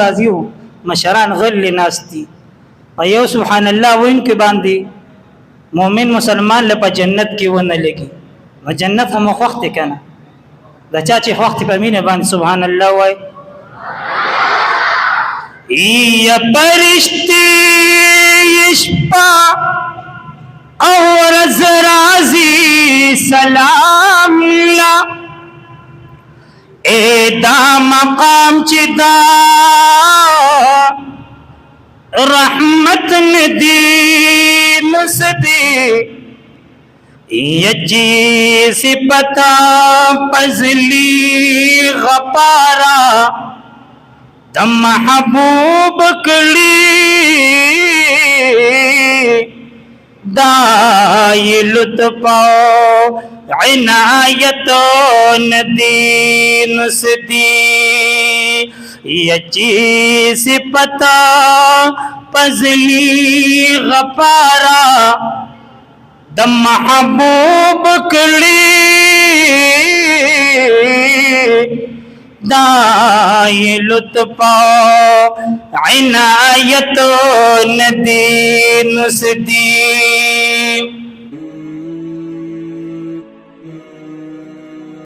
راځي او مشران غلي ناستي ایو سبحان الله وین کې باندې مؤمن مسلمان له په جنت کې ونه لګي و جنت هم وخت کنه دا چا چې وخت په مینه باندې سبحان الله وای یا پرشتي یشپا اور زرازی سلام لا اے دا مقام چدا رحمت ندی نسدی یچی صفتا پزلی غپارا دم محبوب کلی دای لطفا عنایت ندی نسدی یچی صفتا پزلی غپارا دم محبوب کلی دای لطفا عنایت ندی نسدی